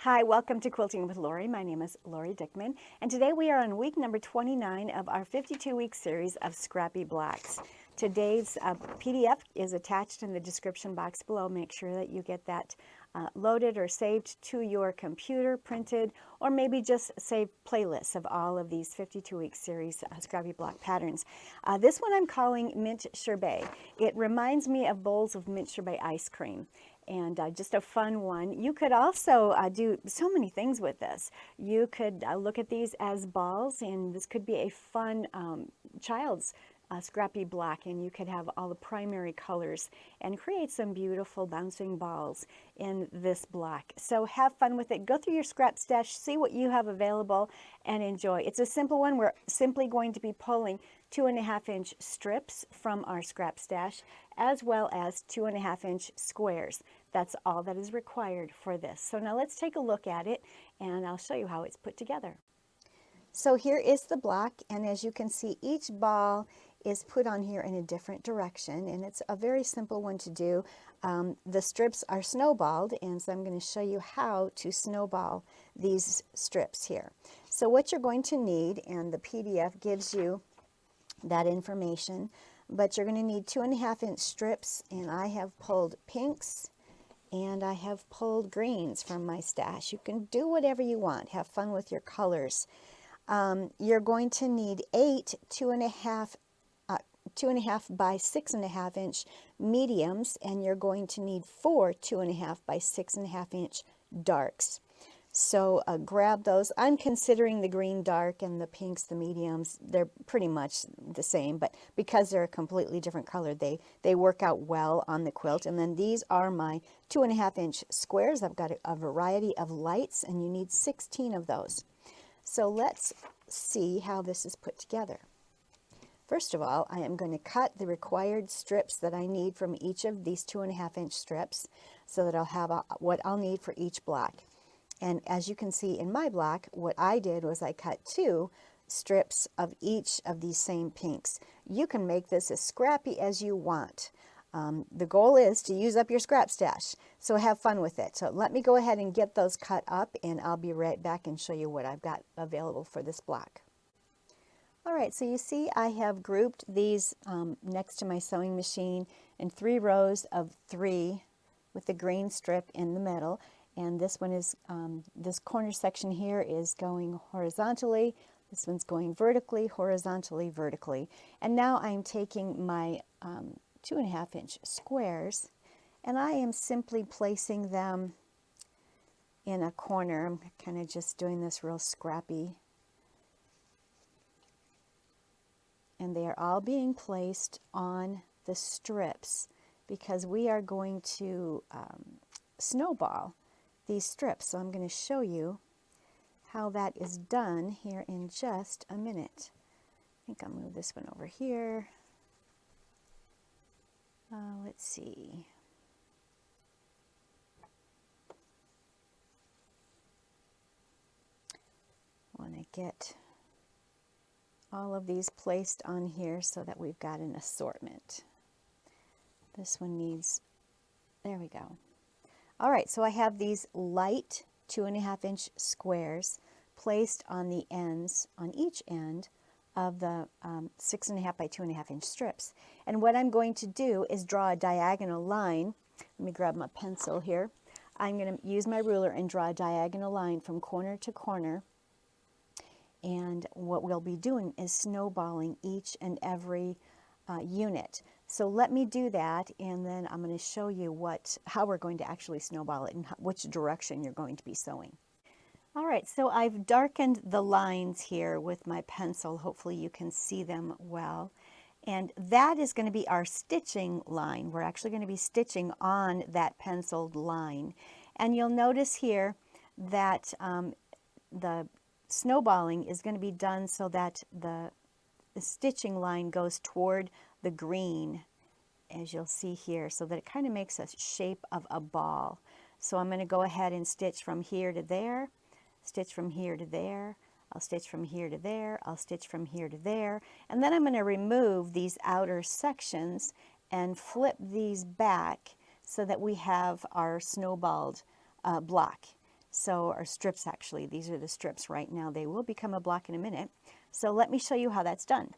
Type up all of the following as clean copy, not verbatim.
Hi, welcome to Quilting with Lori. My name is Lori Dickman, and today we are on week number 29 of our 52-week series of Scrappy Blocks. Today's PDF is attached in the description box below. Make sure that you get that loaded or saved to your computer, printed, or maybe just save playlists of all of these 52-week series Scrappy Block patterns. This one I'm calling Mint Sherbet. It reminds me of bowls of Mint Sherbet ice cream. And just a fun one. You could also do so many things with this. You could look at these as balls, and this could be a fun child's scrappy block, and you could have all the primary colors and create some beautiful bouncing balls in this block. So have fun with it. Go through your scrap stash, see what you have available, and enjoy. It's a simple one. We're simply going to be pulling 2.5-inch strips from our scrap stash, as well as 2.5-inch squares. That's all that is required for this. So now let's take a look at it, and I'll show you how it's put together. So here is the block, and as you can see, each ball is put on here in a different direction, and it's a very simple one to do. The strips are snowballed, and so I'm going to show you how to snowball these strips here. So what you're going to need, and the PDF gives you that information, but you're going to need 2.5-inch strips, and I have pulled pinks and I have pulled greens from my stash. You can do whatever you want. Have fun with your colors. You're going to need 8 2.5 by 6.5-inch mediums, and you're going to need 4 2.5 by 6.5-inch darks. So grab those. I'm considering the green dark and the pinks, the mediums, they're pretty much the same, but because they're a completely different color, they work out well on the quilt. And then these are my 2.5-inch squares. I've got a variety of lights, and you need 16 of those. So let's see how this is put together. First of all, I am going to cut the required strips that I need from each of these 2.5-inch strips so that I'll have what I'll need for each block. And as you can see in my block, what I did was I cut 2 strips of each of these same pinks. You can make this as scrappy as you want. The goal is to use up your scrap stash, so have fun with it. So let me go ahead and get those cut up, and I'll be right back and show you what I've got available for this block. All right, so you see I have grouped these next to my sewing machine in 3 rows of 3 with the green strip in the middle. And this one is, this corner section here is going horizontally. This one's going vertically, horizontally, vertically. And now I'm taking my 2.5-inch squares, and I am simply placing them in a corner. I'm kind of just doing this real scrappy. And they are all being placed on the strips because we are going to snowball these strips. So I'm going to show you how that is done here in just a minute. I think I'll move this one over here. Let's see. I want to get all of these placed on here so that we've got an assortment. This one needs, there we go. All right, so I have these light 2.5-inch squares placed on the ends, on each end of the 6.5 by 2.5-inch strips. And what I'm going to do is draw a diagonal line. Let me grab my pencil here. I'm going to use my ruler and draw a diagonal line from corner to corner. And what we'll be doing is snowballing each and every unit. So let me do that, and then I'm going to show you how we're going to actually snowball it and which direction you're going to be sewing. All right, so I've darkened the lines here with my pencil. Hopefully you can see them well. And that is going to be our stitching line. We're actually going to be stitching on that penciled line. And you'll notice here that the snowballing is going to be done so that the stitching line goes toward the green, as you'll see here, so that it kind of makes a shape of a ball. So I'm going to go ahead and stitch from here to there, stitch from here to there, I'll stitch from here to there, I'll stitch from here to there, and then I'm going to remove these outer sections and flip these back so that we have our snowballed block. So, or strips actually, these are the strips right now. They will become a block in a minute. So let me show you how that's done.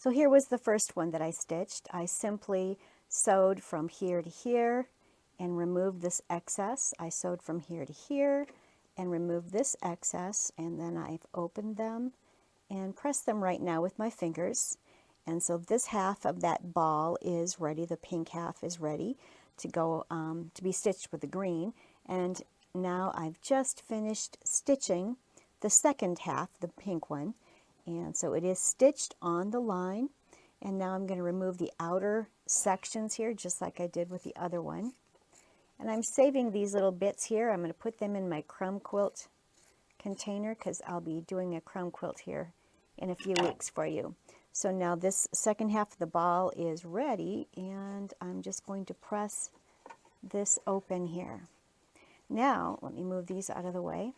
So here was the first one that I stitched. I simply sewed from here to here and removed this excess. I sewed from here to here and removed this excess, and then I've opened them and pressed them right now with my fingers. And so this half of that ball is ready. The pink half is ready to go to be stitched with the green. And now I've just finished stitching the second half, the pink one. And so it is stitched on the line, and now I'm going to remove the outer sections here just like I did with the other one. And I'm saving these little bits here. I'm going to put them in my crumb quilt container because I'll be doing a crumb quilt here in a few weeks for you. So now this second half of the ball is ready, and I'm just going to press this open here. Now let me move these out of the way.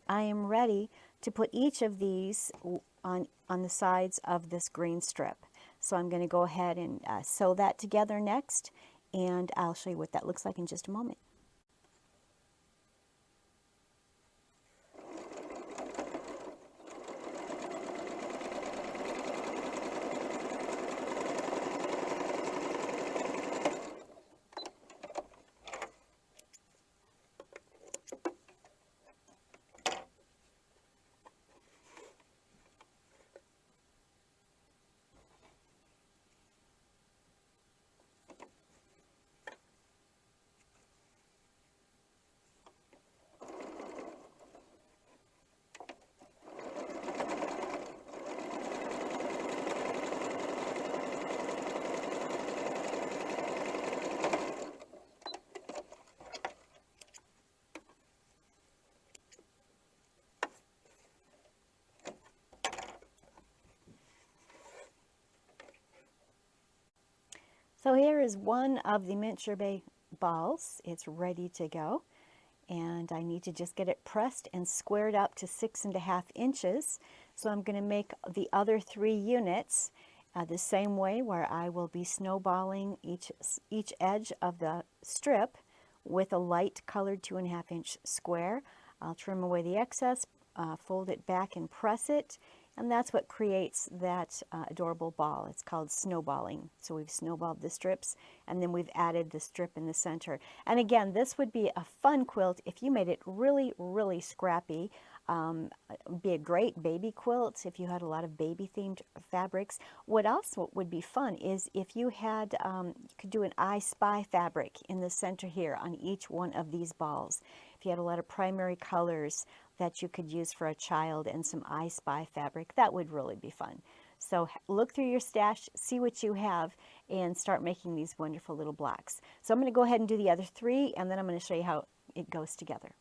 I am ready to put each of these on the sides of this green strip. So I'm going to go ahead and sew that together next, and I'll show you what that looks like in just a moment. So here is one of the Mint Sherbet balls. It's ready to go, and I need to just get it pressed and squared up to 6.5 inches. So I'm going to make the other 3 units the same way, where I will be snowballing each edge of the strip with a light colored 2.5 inch square. I'll trim away the excess, fold it back and press it, and that's what creates that adorable ball. It's called snowballing. So we've snowballed the strips, and then we've added the strip in the center. And again, this would be a fun quilt if you made it really, really scrappy. Be a great baby quilt if you had a lot of baby-themed fabrics. What else would be fun is if you had, you could do an I Spy fabric in the center here on each one of these balls. If you had a lot of primary colors that you could use for a child and some I Spy fabric, that would really be fun. So look through your stash, see what you have, and start making these wonderful little blocks. So I'm going to go ahead and do the other 3, and then I'm going to show you how it goes together.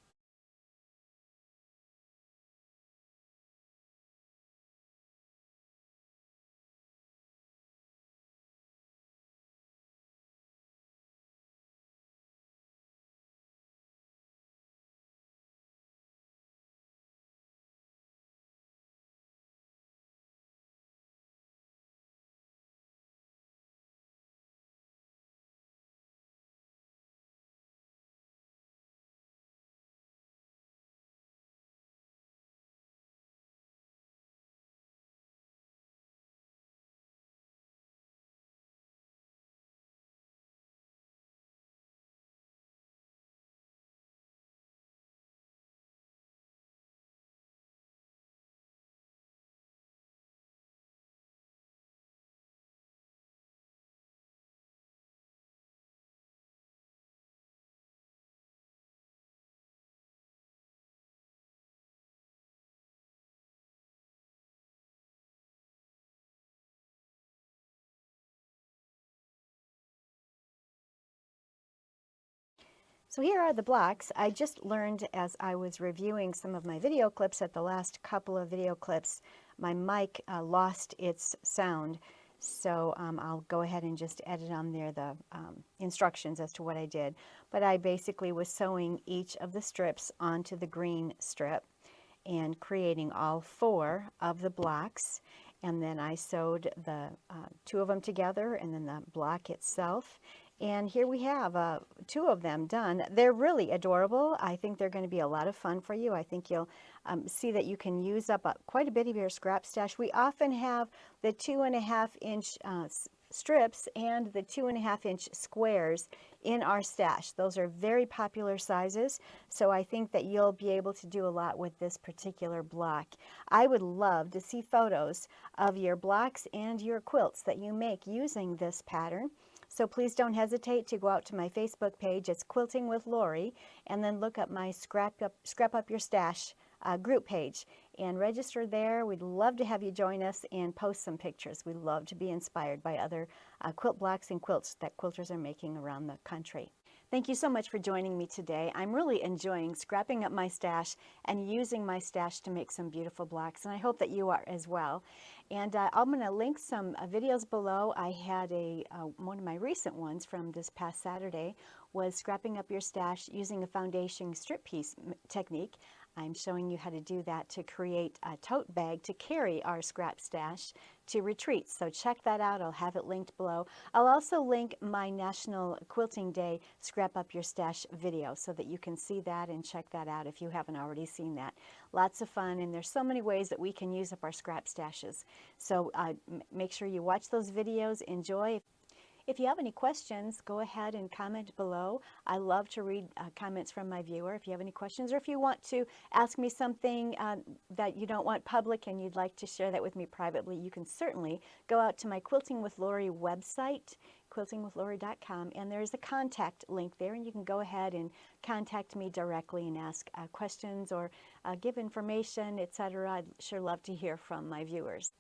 So here are the blocks. I just learned as I was reviewing some of my video clips, at the last couple of video clips, my mic lost its sound. So I'll go ahead and just edit on there the instructions as to what I did. But I basically was sewing each of the strips onto the green strip and creating all 4 of the blocks. And then I sewed the 2 of them together, and then the block itself. And here we have 2 of them done. They're really adorable. I think they're going to be a lot of fun for you. I think you'll see that you can use up quite a bit of your scrap stash. We often have the 2.5-inch strips and the 2.5-inch squares in our stash. Those are very popular sizes, so I think that you'll be able to do a lot with this particular block. I would love to see photos of your blocks and your quilts that you make using this pattern. So please don't hesitate to go out to my Facebook page. It's Quilting with Lori, and then look up my Scrap Up Your Stash group page and register there. We'd love to have you join us and post some pictures. We love to be inspired by other quilt blocks and quilts that quilters are making around the country. Thank you so much for joining me today. I'm really enjoying scrapping up my stash and using my stash to make some beautiful blocks, and I hope that you are as well. And I'm going to link some videos below. I had one of my recent ones from this past Saturday was scrapping up your stash using a foundation strip piece technique. I'm showing you how to do that to create a tote bag to carry our scrap stash to retreats. So check that out. I'll have it linked below. I'll also link my National Quilting Day Scrap Up Your Stash video so that you can see that and check that out if you haven't already seen that. Lots of fun, and there's so many ways that we can use up our scrap stashes. So make sure you watch those videos. Enjoy. If you have any questions, go ahead and comment below. I love to read comments from my viewer. If you have any questions, or if you want to ask me something that you don't want public and you'd like to share that with me privately, you can certainly go out to my Quilting with Lori website, quiltingwithlori.com, and there's a contact link there, and you can go ahead and contact me directly and ask questions or give information, etc. I'd sure love to hear from my viewers.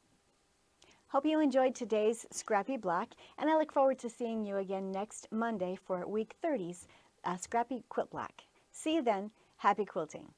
Hope you enjoyed today's Scrappy Block, and I look forward to seeing you again next Monday for Week 30's Scrappy Quilt Block. See you then. Happy quilting.